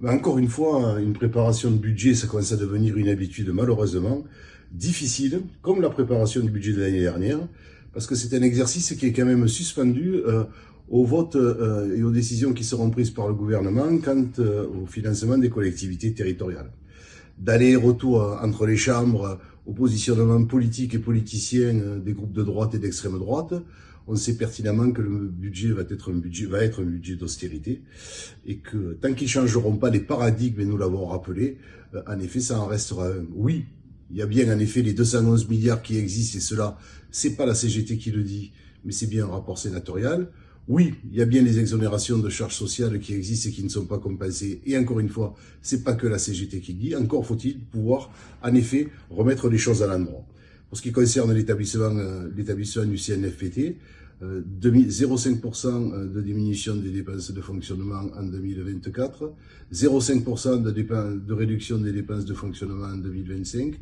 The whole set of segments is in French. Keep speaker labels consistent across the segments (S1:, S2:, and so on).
S1: Ben, encore une fois, une préparation de budget, ça commence à devenir une habitude malheureusement difficile, comme la préparation du budget de l'année dernière, parce que c'est un exercice qui est quand même suspendu au vote et aux décisions qui seront prises par le gouvernement quant au financement des collectivités territoriales. D'aller-retour entre les chambres, au positionnement politique et politicien des groupes de droite et d'extrême droite, on sait pertinemment que le budget va être un budget d'austérité et que tant qu'ils ne changeront pas les paradigmes, et nous l'avons rappelé, en effet, ça en restera un. Oui, il y a bien en effet les 211 milliards qui existent et cela, c'est pas la CGT qui le dit, mais c'est bien un rapport sénatorial. Oui, il y a bien les exonérations de charges sociales qui existent et qui ne sont pas compensées. Et encore une fois, c'est pas que la CGT qui le dit. Encore faut-il pouvoir, en effet, remettre les choses à l'endroit. Pour ce qui concerne l'établissement du CNFPT, 0,5% de diminution des dépenses de fonctionnement en 2024, 0,5% de réduction des dépenses de fonctionnement en 2025,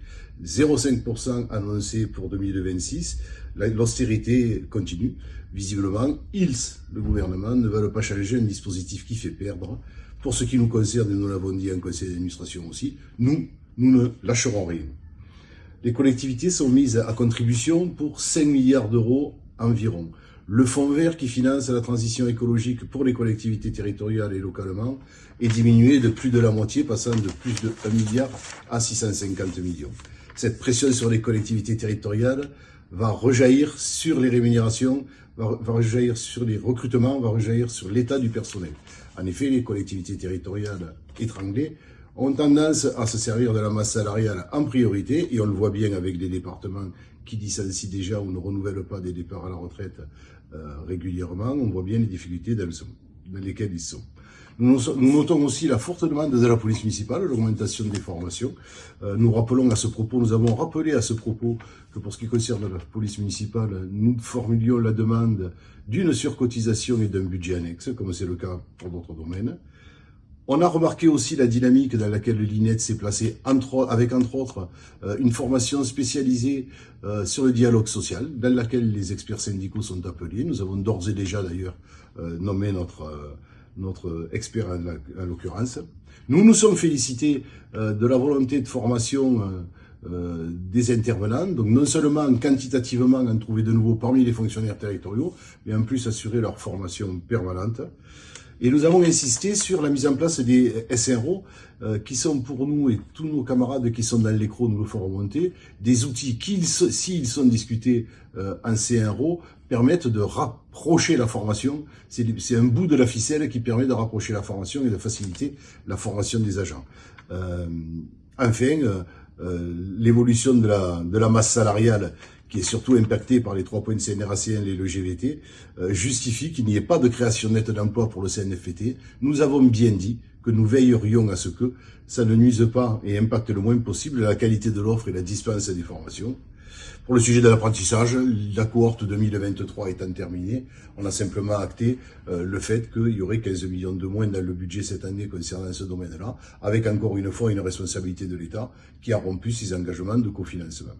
S1: 0,5% annoncé pour 2026. L'austérité continue. Visiblement, le gouvernement, ne veulent pas changer un dispositif qui fait perdre. Pour ce qui nous concerne, et nous l'avons dit en conseil d'administration aussi, nous ne lâcherons rien. Les collectivités sont mises à contribution pour 5 milliards d'euros environ. Le fonds vert qui finance la transition écologique pour les collectivités territoriales et localement est diminué de plus de la moitié, passant de plus de 1 milliard à 650 millions. Cette pression sur les collectivités territoriales va rejaillir sur les rémunérations, va rejaillir sur les recrutements, va rejaillir sur l'état du personnel. En effet, les collectivités territoriales étranglées ont tendance à se servir de la masse salariale en priorité, et on le voit bien avec les départements qui licencient déjà ou ne renouvellent pas des départs à la retraite régulièrement. On voit bien les difficultés dans lesquelles ils sont. Nous notons aussi la forte demande de la police municipale, l'augmentation des formations. Nous avons rappelé à ce propos que pour ce qui concerne la police municipale, nous formulions la demande d'une surcotisation et d'un budget annexe, comme c'est le cas pour d'autres domaines. On a remarqué aussi la dynamique dans laquelle l'INED s'est placée, avec entre autres une formation spécialisée sur le dialogue social, dans laquelle les experts syndicaux sont appelés. Nous avons d'ores et déjà d'ailleurs nommé notre expert en l'occurrence. Nous nous sommes félicités de la volonté de formation des intervenants, donc non seulement quantitativement en trouver de nouveaux parmi les fonctionnaires territoriaux, mais en plus assurer leur formation permanente. Et nous avons insisté sur la mise en place des SRO, qui sont pour nous et tous nos camarades qui sont dans l'écrou, nous le ferons remonter, des outils qui, s'ils sont discutés en CRO, permettent de rapprocher la formation. C'est un bout de la ficelle qui permet de rapprocher la formation et de faciliter la formation des agents. Enfin, l'évolution de la masse salariale, qui est surtout impactée par les 3 points de CNRACL et le GVT, justifie qu'il n'y ait pas de création nette d'emplois pour le CNFPT. Nous avons bien dit que nous veillerions à ce que ça ne nuise pas et impacte le moins possible la qualité de l'offre et la dispense des formations. Pour le sujet de l'apprentissage, la cohorte 2023 étant terminée, on a simplement acté le fait qu'il y aurait 15 millions de moins dans le budget cette année concernant ce domaine-là, avec encore une fois une responsabilité de l'État qui a rompu ses engagements de cofinancement.